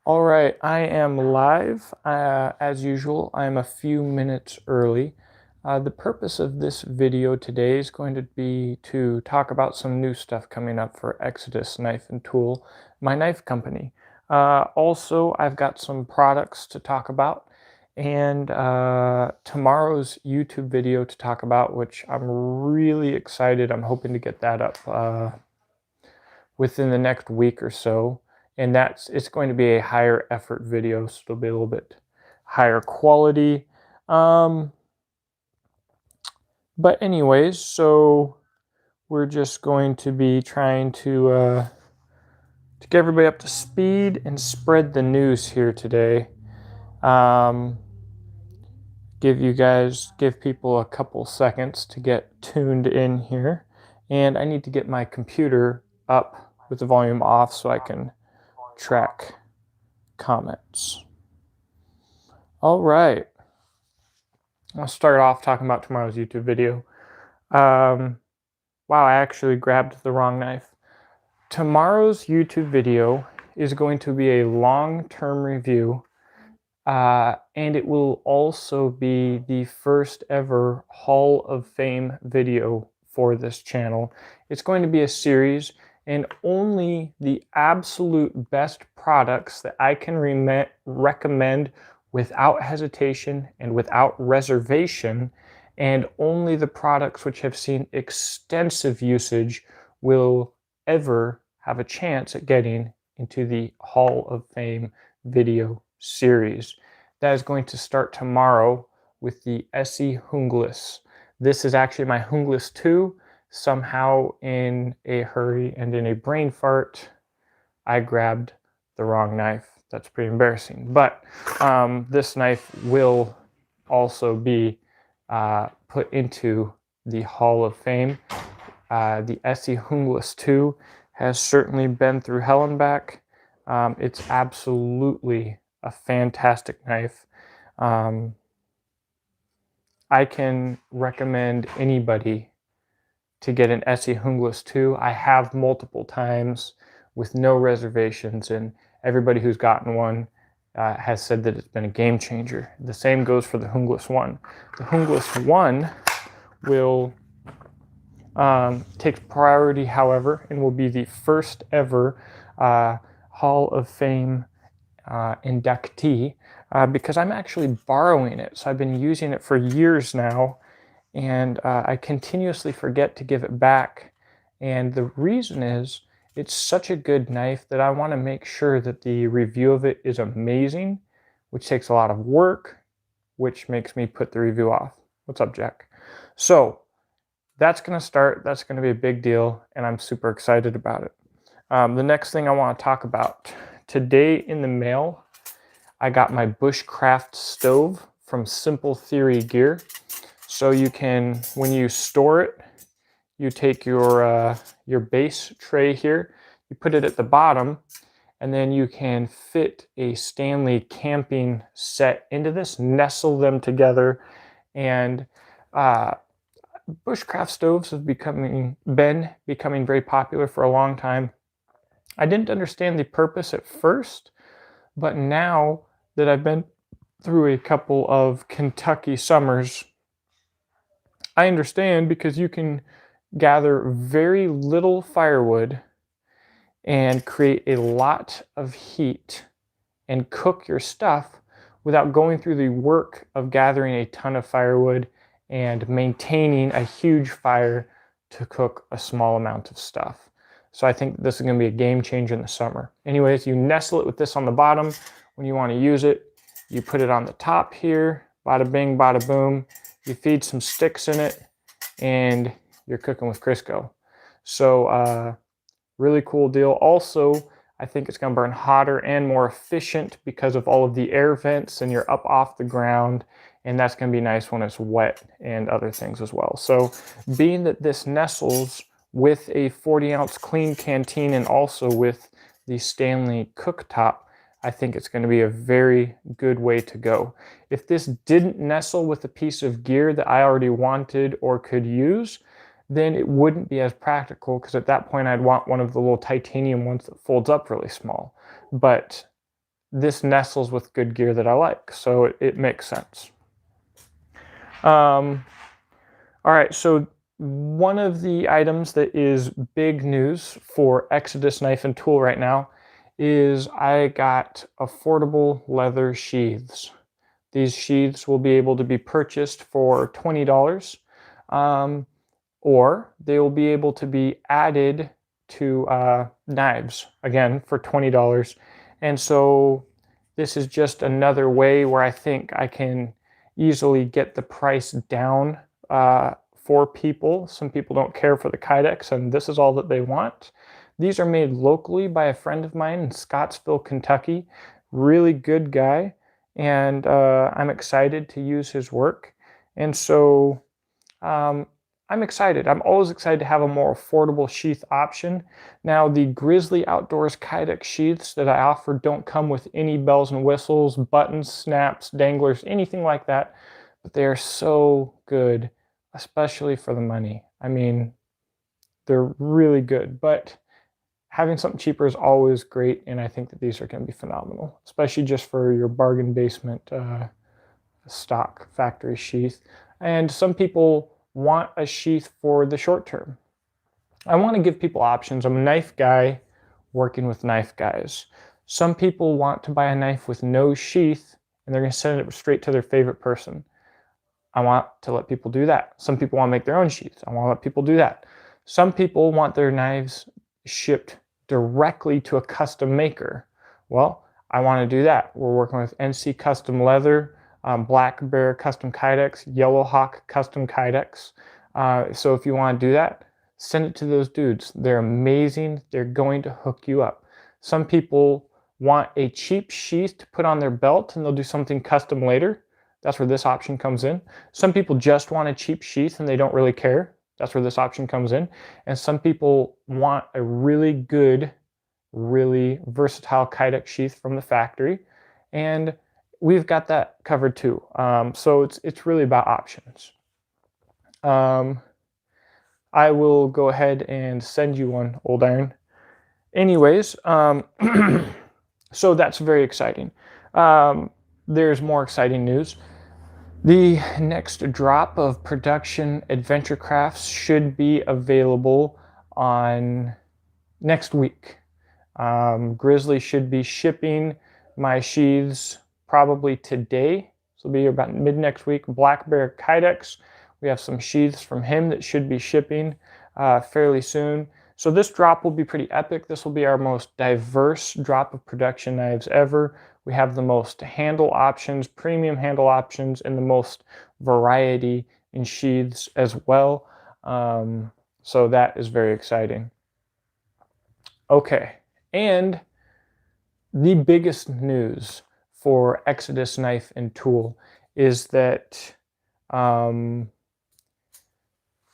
All right, I am live. As usual, I'm a few minutes early. The purpose of this video today is going to be to talk about some new stuff coming up for Exodus Knife and Tool, my knife company. Also, I've got some products to talk about and tomorrow's YouTube video to talk about, which I'm really excited. I'm hoping to get that up within the next week or so. And it's going to be a higher effort video, so it'll be a little bit higher quality. But anyways, so we're just going to be trying to get everybody up to speed and spread the news here today. Give people a couple seconds to get tuned in here. And I need to get my computer up with the volume off so I can track comments. All right. I'll start off talking about tomorrow's YouTube video. Wow, I actually grabbed the wrong knife. Tomorrow's YouTube video is going to be a long-term review, and it will also be the first ever Hall of Fame video for this channel. It's going to be a series, and only the absolute best products that I can recommend without hesitation and without reservation, and only the products which have seen extensive usage will ever have a chance at getting into the Hall of Fame video series. That is going to start tomorrow with the Essie Hungless. This is actually my Hungless 2. Somehow in a hurry and in a brain fart, I grabbed the wrong knife. That's pretty embarrassing. But this knife will also be put into the Hall of Fame. The Essie Hungless 2 has certainly been through hell and back. It's absolutely a fantastic knife. I can recommend anybody to get an Essie Hungless 2. I have multiple times with no reservations, and everybody who's gotten one has said that it's been a game changer. The same goes for the Hungless 1. The Hungless 1 will take priority, however, and will be the first ever Hall of Fame inductee because I'm actually borrowing it. So I've been using it for years now, and I continuously forget to give it back. And the reason is it's such a good knife that I want to make sure that the review of it is amazing, which takes a lot of work, which makes me put the review off. What's up, Jack? So that's going to start. That's going to be a big deal, and I'm super excited about it. The next thing I want to talk about, today in the mail, I got my Bushcraft Stove from Simple Theory Gear. So you can, when you store it, you take your base tray here, you put it at the bottom, and then you can fit a Stanley camping set into this, nestle them together, and Bushcraft stoves have been becoming very popular for a long time. I didn't understand the purpose at first, but now that I've been through a couple of Kentucky summers, I understand, because you can gather very little firewood and create a lot of heat and cook your stuff without going through the work of gathering a ton of firewood and maintaining a huge fire to cook a small amount of stuff. So I think this is going to be a game changer in the summer. Anyways, you nestle it with this on the bottom. When you want to use it, you put it on the top here, bada bing, bada boom. You feed some sticks in it, and you're cooking with Crisco. So really cool deal. Also, I think it's going to burn hotter and more efficient because of all of the air vents, and you're up off the ground, and that's going to be nice when it's wet and other things as well. So being that this nestles with a 40-ounce clean canteen and also with the Stanley cooktop, I think it's going to be a very good way to go. If this didn't nestle with a piece of gear that I already wanted or could use, then it wouldn't be as practical, because at that point I'd want one of the little titanium ones that folds up really small. But this nestles with good gear that I like, so it makes sense. All right, so one of the items that is big news for Exodus Knife and Tool right now is I got affordable leather sheaths. These sheaths will be able to be purchased for $20, or they will be able to be added to knives, again, for $20. And so this is just another way where I think I can easily get the price down for people. Some people don't care for the Kydex, and this is all that they want. These are made locally by a friend of mine in Scottsville, Kentucky. Really good guy, and I'm excited to use his work. And so I'm excited. I'm always excited to have a more affordable sheath option. Now, the Grizzly Outdoors Kydex sheaths that I offer don't come with any bells and whistles, buttons, snaps, danglers, anything like that, but they are so good, especially for the money. I mean, they're really good, but having something cheaper is always great, and I think that these are going to be phenomenal, especially just for your bargain basement stock factory sheath. And some people want a sheath for the short term. I want to give people options. I'm a knife guy working with knife guys. Some people want to buy a knife with no sheath and they're going to send it straight to their favorite person. I want to let people do that. Some people want to make their own sheaths. I want to let people do that. Some people want their knives shipped directly to a custom maker. Well, I want to do that. We're working with NC Custom Leather, Black Bear Custom Kydex, Yellow Hawk Custom Kydex. So if you want to do that, send it to those dudes. They're amazing. They're going to hook you up. Some people want a cheap sheath to put on their belt and they'll do something custom later. That's where this option comes in. Some people just want a cheap sheath and they don't really care. That's where this option comes in. And some people want a really good, really versatile Kydex sheath from the factory. And we've got that covered too. So it's really about options. I will go ahead and send you one, Old Iron. Anyways, so that's very exciting. There's more exciting news. The next drop of production adventure crafts should be available on next week. Grizzly should be shipping my sheaths probably today. So it'll be about mid next week. Black Bear Kydex, we have some sheaths from him that should be shipping fairly soon. So this drop will be pretty epic. This will be our most diverse drop of production knives ever. We have the most handle options, premium handle options, and the most variety in sheaths as well. So that is very exciting. Okay, and the biggest news for Exodus Knife and Tool is that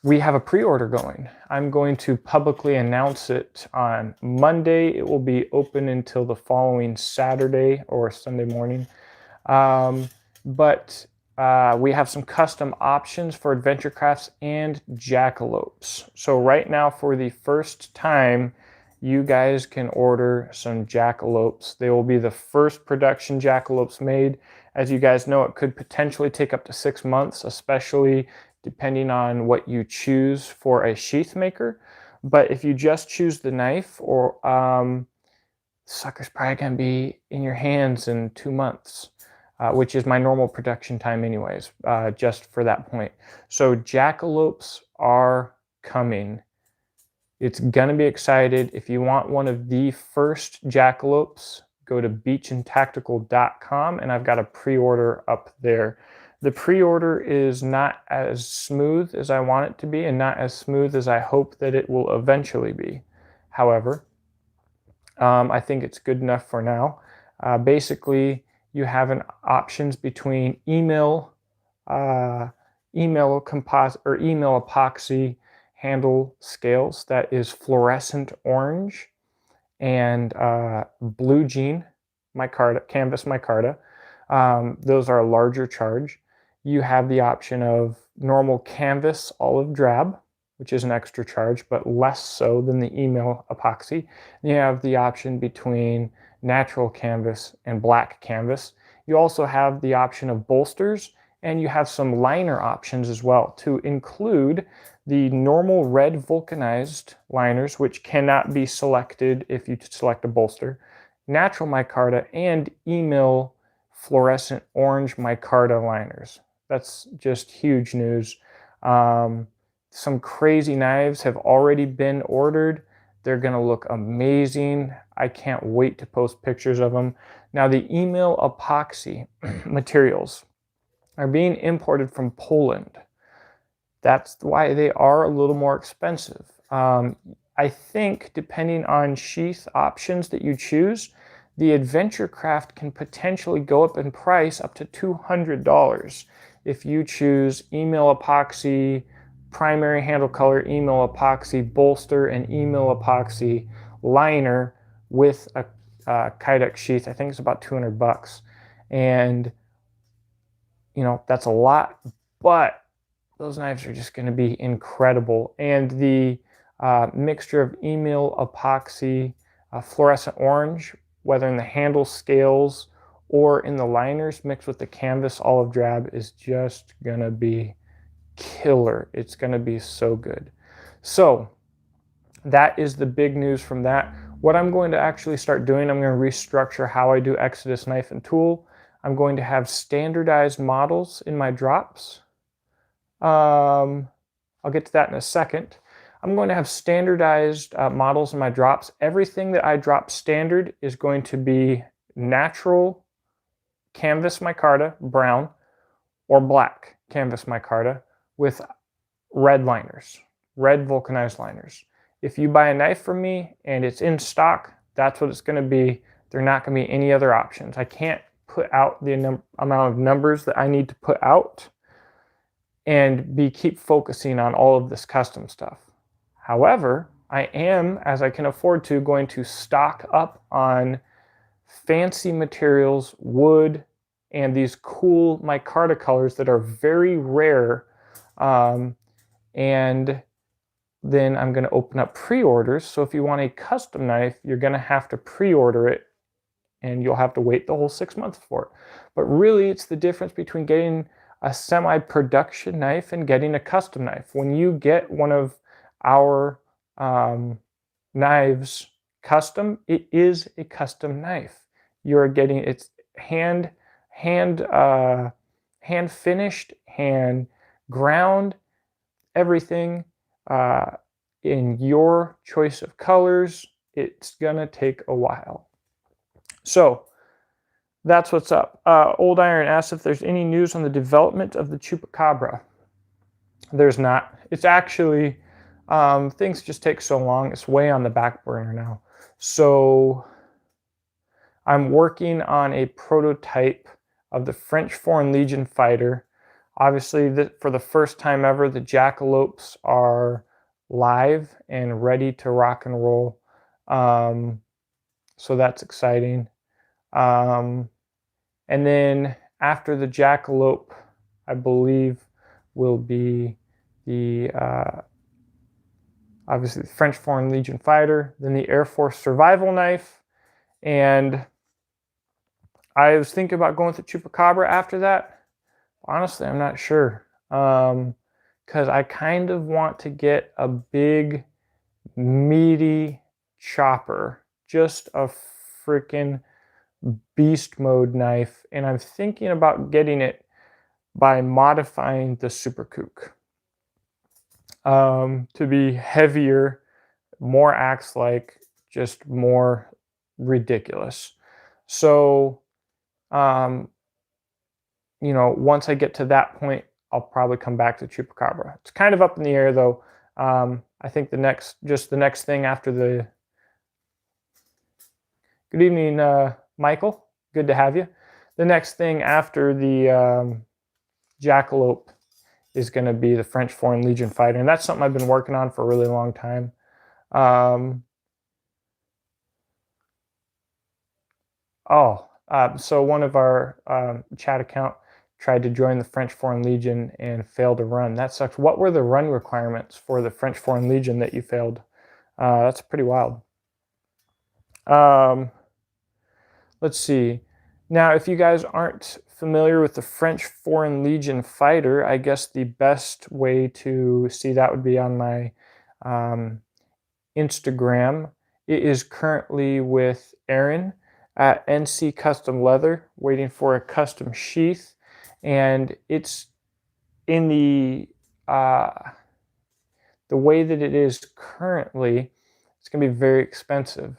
we have a pre-order going. I'm going to publicly announce it on Monday. It will be open until the following Saturday or Sunday morning. But we have some custom options for Adventure Crafts and Jackalopes. So right now, for the first time, you guys can order some Jackalopes. They will be the first production Jackalopes made. As you guys know, it could potentially take up to 6 months, especially depending on what you choose for a sheath maker. But if you just choose the knife, or sucker's probably gonna be in your hands in 2 months, which is my normal production time anyways, just for that point. So Jackalopes are coming. It's gonna be excited. If you want one of the first Jackalopes, go to beachandtactical.com and I've got a pre-order up there. The pre-order is not as smooth as I want it to be and not as smooth as I hope that it will eventually be. However, I think it's good enough for now. Basically, you have an options between email composite or email epoxy handle scales that is fluorescent orange, and blue jean micarta, canvas micarta. Those are a larger charge. You have the option of normal canvas olive drab, which is an extra charge, but less so than the email epoxy. You have the option between natural canvas, and black canvas. You also have the option of bolsters, and you have some liner options as well, to include the normal red vulcanized liners, which cannot be selected if you select a bolster, natural micarta, and email fluorescent orange micarta liners. That's just huge news. Some crazy knives have already been ordered. They're going to look amazing. I can't wait to post pictures of them. Now, the email epoxy materials are being imported from Poland. That's why they are a little more expensive. I think depending on sheath options that you choose, the Adventure Craft can potentially go up in price up to $200 if you choose email epoxy, primary handle color, email epoxy bolster, and email epoxy liner with a Kydex sheath. I think it's about $200. And, you know, that's a lot, but those knives are just going to be incredible. And the mixture of email epoxy, fluorescent orange, whether in the handle scales or in the liners mixed with the canvas olive drab, is just going to be killer. It's going to be so good. So that is the big news from that. What I'm going to actually start doing, I'm going to restructure how I do Exodus knife and tool. I'm going to have standardized models in my drops. I'll get to that in a second. I'm going to have standardized models in my drops. Everything that I drop standard is going to be natural canvas micarta, brown, or black canvas micarta with red liners, red vulcanized liners. If you buy a knife from me and it's in stock, that's what it's going to be. There are not going to be any other options. I can't put out the amount of numbers that I need to put out and keep focusing on all of this custom stuff. However, I am, as I can afford to, going to stock up on fancy materials, wood, and these cool micarta colors that are very rare. And then I'm going to open up pre-orders. So if you want a custom knife, you're going to have to pre-order it, and you'll have to wait the whole 6 months for it. But really, it's the difference between getting a semi-production knife and getting a custom knife. When you get one of our knives custom, it is a custom knife. You're getting it's hand finished, hand ground, everything in your choice of colors. It's gonna take a while. So that's what's up. Old Iron asks if there's any news on the development of the Chupacabra. There's not. It's actually, things just take so long. It's way on the back burner now. So I'm working on a prototype of the French Foreign Legion fighter. Obviously, for the first time ever, the Jackalopes are live and ready to rock and roll. So that's exciting. And then after the Jackalope, I believe, will be the obviously the French Foreign Legion fighter, then the Air Force survival knife, and I was thinking about going with the Chupacabra after that. Honestly, I'm not sure, because I kind of want to get a big, meaty chopper, just a freaking beast mode knife, and I'm thinking about getting it by modifying the Super Kook to be heavier, more axe-like, just more ridiculous. So, you know, once I get to that point, I'll probably come back to Chupacabra. It's kind of up in the air, though. I think the next thing after the... Good evening, Michael. Good to have you. The next thing after the Jackalope is going to be the French Foreign Legion fighter, and that's something I've been working on for a really long time. So one of our chat account tried to join the French Foreign Legion and failed to run. That sucks. What were the run requirements for the French Foreign Legion that you failed? That's pretty wild. let's see. Now, if you guys aren't familiar with the French Foreign Legion fighter, I guess the best way to see that would be on my Instagram. It is currently with Aaron at NC Custom Leather, waiting for a custom sheath, and it's in the way that it is currently. It's going to be very expensive.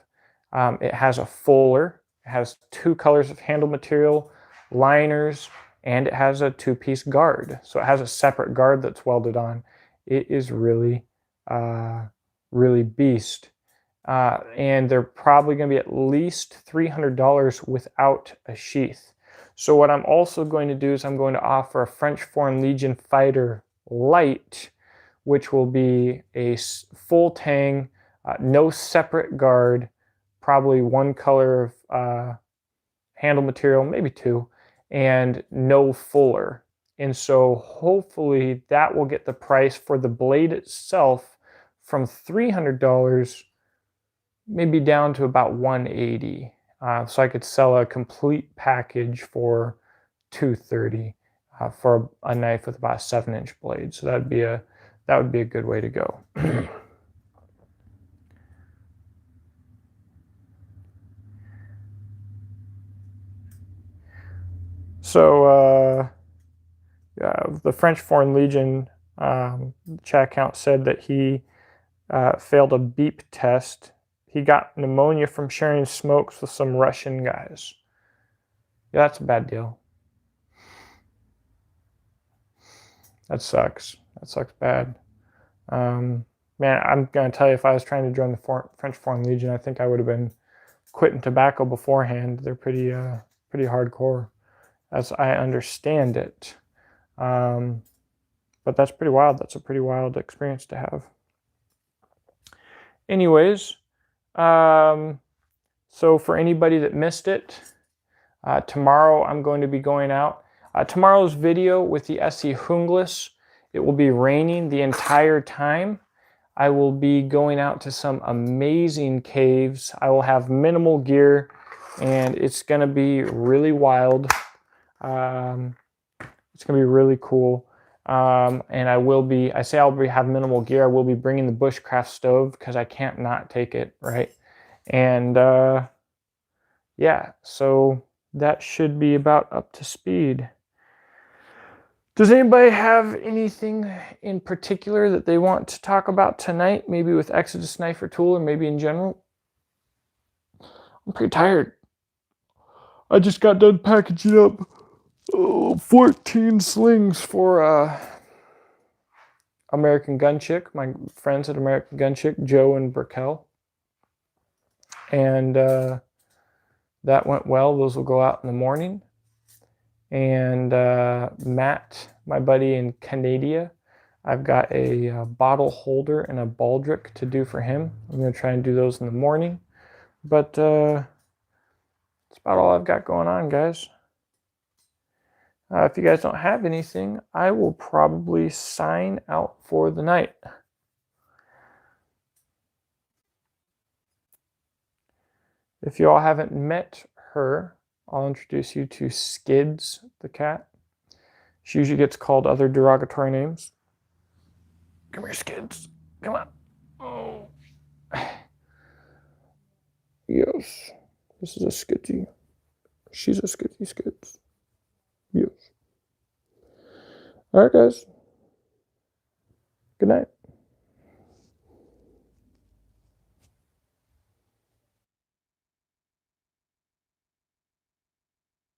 It has a fuller, it has 2 colors of handle material, liners, and it has a 2-piece guard. So it has a separate guard that's welded on. It is really, really beast. And they're probably going to be at least $300 without a sheath. So what I'm also going to do is I'm going to offer a French Foreign Legion Fighter Light, which will be a full tang, no separate guard, probably 1 color of handle material, maybe 2, and no fuller. And so hopefully that will get the price for the blade itself from $300 maybe down to about $180. So I could sell a complete package for $230 for a knife with about a 7-inch blade. So that would be a good way to go. So the French Foreign Legion chat account said that he failed a beep test. He got pneumonia from sharing smokes with some Russian guys. Yeah, that's a bad deal. That sucks. That sucks bad. Man, I'm going to tell you, if I was trying to join the French Foreign Legion, I think I would have been quitting tobacco beforehand. They're pretty hardcore, as I understand it. But that's pretty wild. That's a pretty wild experience to have. Anyways, so for anybody that missed it, tomorrow I'm going to be going out. Tomorrow's video with the SE Hunglis, it will be raining the entire time. I will be going out to some amazing caves. I will have minimal gear, and it's going to be really wild. It's going to be really cool. And I'll have minimal gear. I will be bringing the Bushcraft Stove because I can't not take it, right? And yeah, so that should be about up to speed. Does anybody have anything in particular that they want to talk about tonight? Maybe with Exodus Knife or Tool, or maybe in general? I'm pretty tired. I just got done packaging up 14 slings for American Gun Chick, my friends at American Gun Chick, Joe and Burkell. And that went well. Those will go out in the morning. And Matt, my buddy in Canada, I've got a bottle holder and a baldric to do for him. I'm going to try and do those in the morning. But that's about all I've got going on, guys. If you guys don't have anything, I will probably sign out for the night. If you all haven't met her, I'll introduce you to Skids, the cat. She usually gets called other derogatory names. Come here, Skids. Come on. Oh. Yes. This is a Skitsy. She's a Skitsy Skids. Yes. All right, guys. Good night.